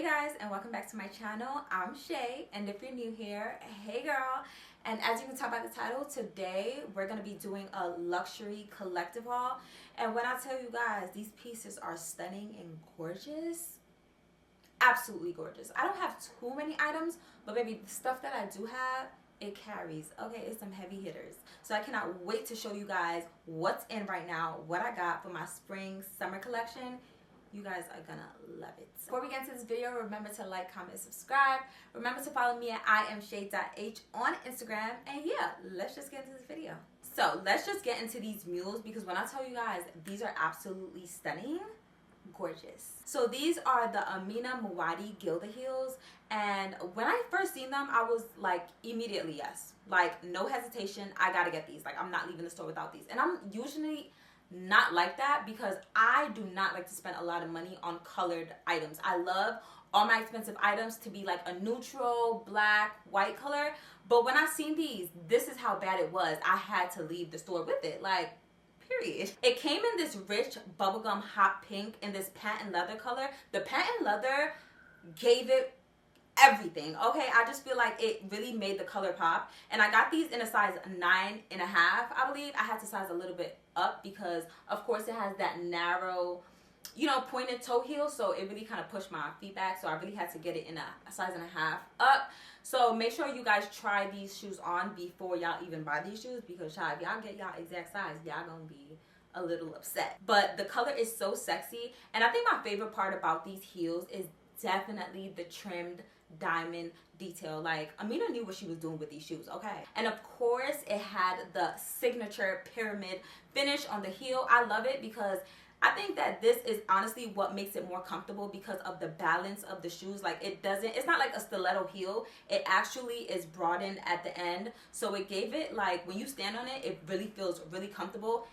Hey guys, and welcome back to my channel. I'm Shay, and if you're new here, hey girl. And as you can tell by the title, today we're going to be doing a luxury collective haul. And when I tell you guys, these pieces are stunning and gorgeous, absolutely gorgeous. I don't have too many items, but baby, the stuff that I do have, it carries. Okay, it's some heavy hitters. So I cannot wait to show you guys what's in right now, what I got for my spring summer collection. You guys are gonna love it. Before we get into this video, remember to like, comment, subscribe. Remember to follow me at iamshay.h on Instagram. And yeah, let's just get into this video. So let's just get into these mules, because when I tell you guys, these are absolutely stunning, gorgeous. So these are the Amina Muaddi Girllll heels, and when I first seen them, I was like, immediately yes, like no hesitation, I gotta get these. Like, I'm not leaving the store without these. And I'm usually not like that, because I do not like to spend a lot of money on colored items. I love all my expensive items to be like a neutral black, white color. But when I seen these, this is how bad it was. I had to leave the store with it, like, period. It came in this rich bubblegum hot pink in this patent leather color. The patent leather gave it everything. Okay, I just feel like it really made the color pop. And I got these in a size 9.5, I believe. I had to size a little bit up because of course it has that narrow, you know, pointed toe heel, so it really kind of pushed my feet back. So I really had to get it in a size and a half up. So make sure you guys try these shoes on before y'all even buy these shoes, because child, if y'all get y'all exact size, y'all gonna be a little upset. But the color is so sexy, and I think my favorite part about these heels is definitely the trimmed diamond detail. Like, Amina knew what she was doing with these shoes, okay? And of course it had the signature pyramid finish on the heel. I love it because I think that this is honestly what makes it more comfortable, because of the balance of the shoes. Like, it's not like a stiletto heel. It actually is broadened at the end, so it gave it, like, when you stand on it, it really feels really comfortable.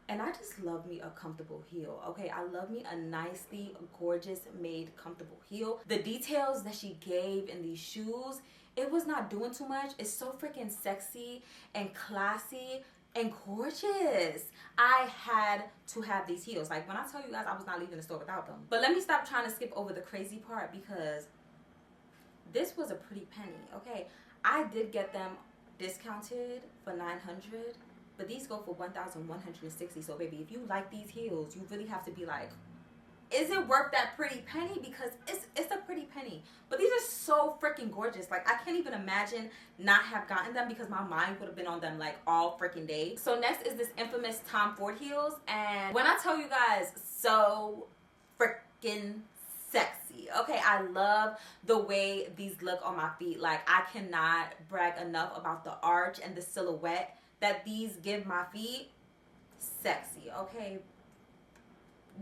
And I just love me a comfortable heel, okay? I love me a nicely gorgeous made comfortable heel. The details that she gave in these shoes, it was not doing too much. It's so freaking sexy and classy and gorgeous. I had to have these heels. Like, when I tell you guys, I was not leaving the store without them. But let me stop trying to skip over the crazy part, because this was a pretty penny, okay? I did get them discounted for $900. But these go for $1,160. So baby, if you like these heels, you really have to be like, is it worth that pretty penny? Because it's a pretty penny. But these are so freaking gorgeous. Like, I can't even imagine not have gotten them, because my mind would have been on them like all freaking day. So next is this infamous Tom Ford heels. And when I tell you guys, so freaking sexy. Okay, I love the way these look on my feet. Like, I cannot brag enough about the arch and the silhouette that these give my feet. Sexy, okay?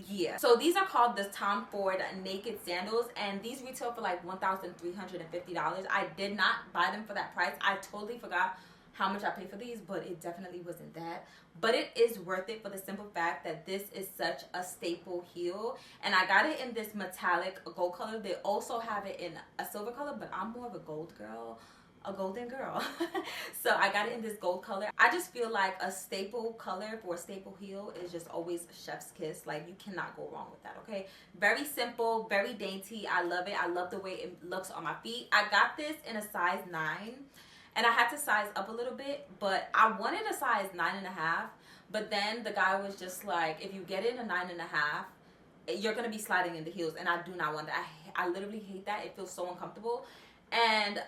Yeah. So these are called the Tom Ford Naked Sandals, and these retail for like $1,350. I did not buy them for that price. I totally forgot how much I paid for these, but it definitely wasn't that. But it is worth it for the simple fact that this is such a staple heel. And I got it in this metallic gold color. They also have it in a silver color, but I'm more of a gold girl. A golden girl. So I got it in this gold color. I just feel like a staple color for a staple heel is just always chef's kiss. Like, you cannot go wrong with that, okay? Very simple, very dainty. I love it. I love the way it looks on my feet. I got this in a size 9, and I had to size up a little bit, but I wanted a size 9.5. But then the guy was just like, if you get it a 9.5, you're gonna be sliding in the heels, and I do not want that. I literally hate that. It feels so uncomfortable. And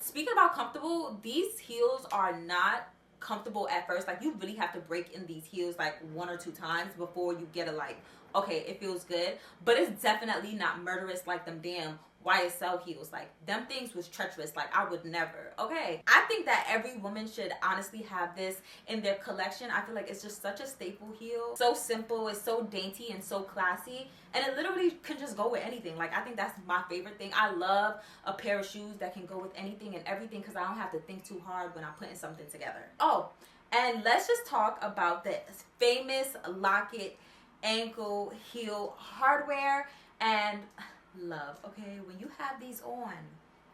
speaking about comfortable, these heels are not comfortable at first. Like, you really have to break in these heels like 1 or 2 times before you get a like, okay, it feels good. But it's definitely not murderous like them damn YSL heels. Like, them things was treacherous. Like, I would never. Okay, I think that every woman should honestly have this in their collection. I feel like it's just such a staple heel. So simple, it's so dainty and so classy, and it literally can just go with anything. Like, I think that's my favorite thing. I love a pair of shoes that can go with anything and everything, because I don't have to think too hard when I'm putting something together. Oh, and let's just talk about the famous locket ankle heel hardware and love. Okay, when you have these on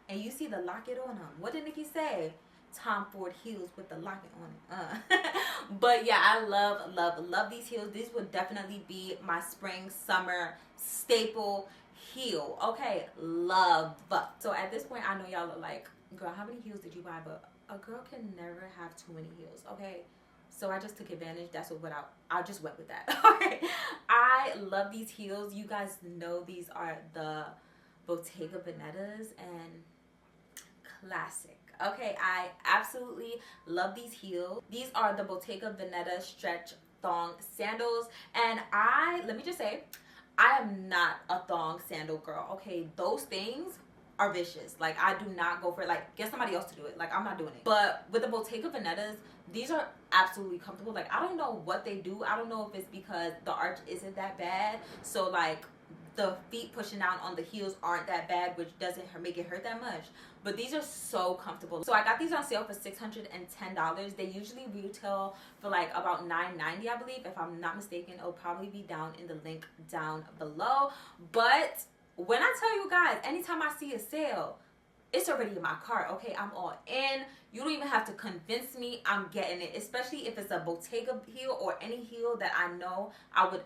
and you see the locket on them, what did Nikki say? Tom Ford heels with the locket on it. But yeah, I love these heels. These would definitely be my spring summer staple heel. Okay, love. So at this point, I know y'all are like, girl, how many heels did you buy? But a girl can never have too many heels. Okay, so I just took advantage. That's what I just went with that. Okay, I love these heels. You guys know these are the Bottega Venetas, and classic. Okay, I absolutely love these heels. These are the Bottega Veneta stretch thong sandals, and let me just say, I am not a thong sandal girl. Okay, those things are vicious. Like, I do not go for it. Like, get somebody else to do it. Like, I'm not doing it. But with the Bottega Venetas, these are absolutely comfortable. Like, I don't know what they do. I don't know if it's because the arch isn't that bad, so like the feet pushing down on the heels aren't that bad, which doesn't make it hurt that much. But these are so comfortable. So I got these on sale for $610. They usually retail for like about $9.90, I believe. If I'm not mistaken, it'll probably be down in the link down below. But when I tell you guys, anytime I see a sale, it's already in my cart. Okay, I'm all in. You don't even have to convince me. I'm getting it, especially if it's a Bottega heel or any heel that I know I would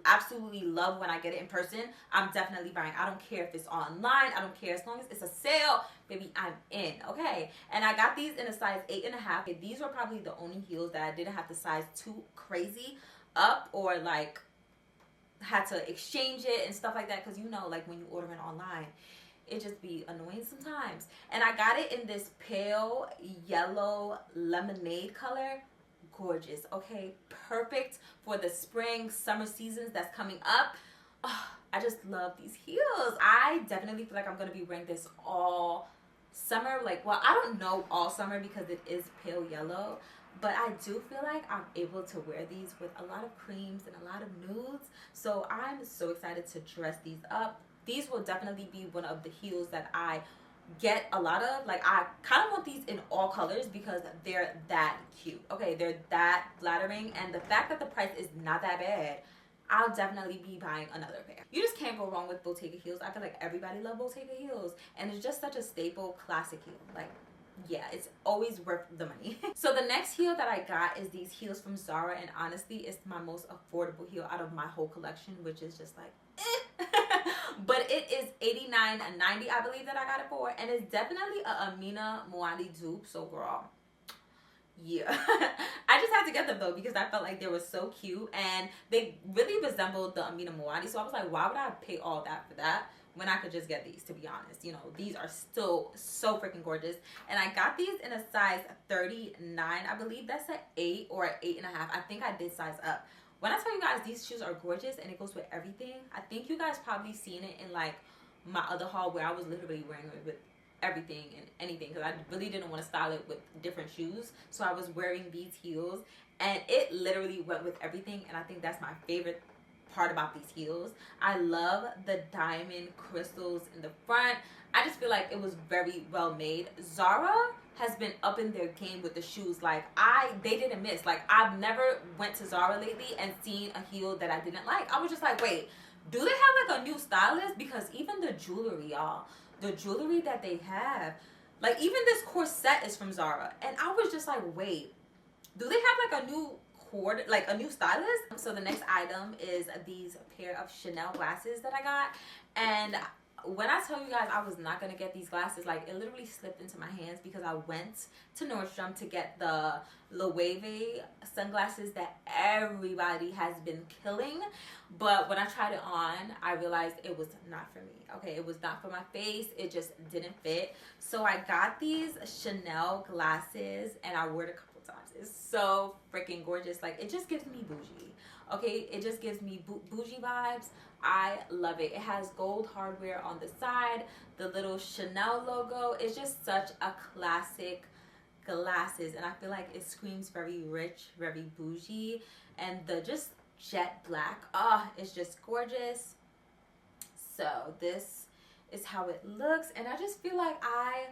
absolutely love when I get it in person. I'm definitely buying. I don't care if it's online. I don't care, as long as it's a sale, baby, I'm in. Okay, and I got these in a size 8.5. These were probably the only heels that I didn't have to size too crazy up, or like had to exchange it and stuff like that, because you know, like when you order it online, it just be annoying sometimes. And I got it in this pale yellow lemonade color. Gorgeous. Okay, perfect for the spring summer seasons that's coming up. Oh, I just love these heels. I definitely feel like I'm gonna be wearing this all summer. Like, well, I don't know all summer because it is pale yellow, but I do feel like I'm able to wear these with a lot of creams and a lot of nudes. So I'm so excited to dress these up. These will definitely be one of the heels that I get a lot of. Like, I kind of want these in all colors because they're that cute. Okay, they're that flattering, and the fact that the price is not that bad, I'll definitely be buying another pair. You just can't go wrong with Bottega heels. I feel like everybody loves Bottega heels, and it's just such a staple classic heel. Like, yeah, it's always worth the money. So the next heel that I got is these heels from Zara, and honestly, it's my most affordable heel out of my whole collection, which is just like, eh. But it is $89.90, I believe, that I got it for, and it's definitely a Amina Muaddi dupe. So girl, yeah. I just had to get them though because I felt like they were so cute, and they really resembled the Amina Muaddi. So I was like, why would I pay all that for that when I could just get these? To be honest, you know, these are still so freaking gorgeous. And I got these in a size 39. I believe that's an 8 or an 8.5. I think I did size up. When I tell you guys these shoes are gorgeous and it goes with everything, I think you guys probably seen it in like my other haul where I was literally wearing it with everything and anything, because I really didn't want to style it with different shoes. So I was wearing these heels and it literally went with everything, and I think that's my favorite part about these heels. I love the diamond crystals in the front. I just feel like it was very well made. Zara has been up in their game with the shoes. Like, they didn't miss. Like, I've never went to Zara lately and seen a heel that I didn't like. I was just like, wait, do they have like a new stylist? Because even the jewelry, y'all, the jewelry that they have, like even this corset is from Zara, and I was just like, wait, do they have like a new stylist? So the next item is these pair of Chanel glasses that I got, and when I tell you guys I was not gonna get these glasses, like it literally slipped into my hands because I went to Nordstrom to get the Loewe sunglasses that everybody has been killing, but when I tried it on, I realized it was not for me. Okay, it was not for my face. It just didn't fit. So I got these Chanel glasses and I wore it a couple times. It's so freaking gorgeous. Like, it just gives me bougie. Okay, it just gives me bougie vibes. I love it. It has gold hardware on the side, the little Chanel logo. It's just such a classic glasses, and I feel like it screams very rich, very bougie, and the just jet black, it's just gorgeous. So this is how it looks, and I just feel like I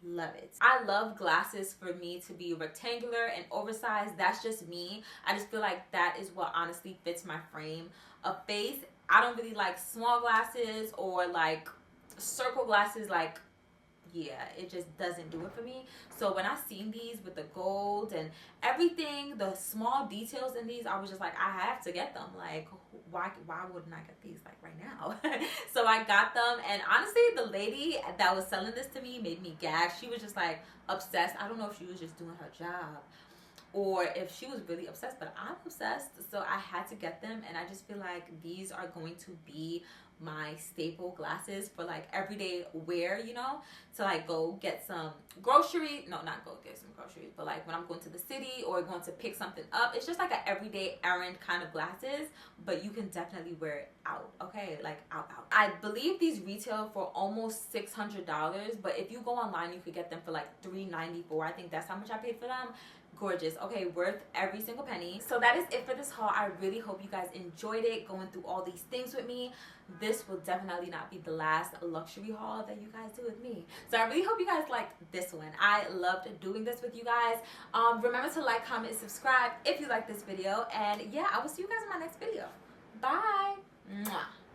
love it. I love glasses for me to be rectangular and oversized. That's just me. I just feel like that is what honestly fits my frame of face. I don't really like small glasses or like circle glasses. Like, yeah, it just doesn't do it for me. So when I seen these with the gold and everything, the small details in these, I was just like, I have to get them. Like, why wouldn't I get these like right now? So I got them, and honestly, the lady that was selling this to me made me gag. She was just like obsessed. I don't know if she was just doing her job or if she was really obsessed, but I'm obsessed, so I had to get them. And I just feel like these are going to be my staple glasses for like everyday wear, you know, to like go get some grocery, no, not go get some groceries, but like when I'm going to the city or going to pick something up. It's just like an everyday errand kind of glasses, but you can definitely wear it out, okay, like out. I believe these retail for almost $600, but if you go online, you could get them for like $394. I think that's how much I paid for them. Gorgeous, okay, worth every single penny. So that is it for this haul. I really hope you guys enjoyed it, going through all these things with me. This will definitely not be the last luxury haul that you guys do with me. So I really hope you guys liked this one. I loved doing this with you guys. Remember to like, comment, and subscribe if you like this video. And yeah, I will see you guys in my next video. Bye. Mwah.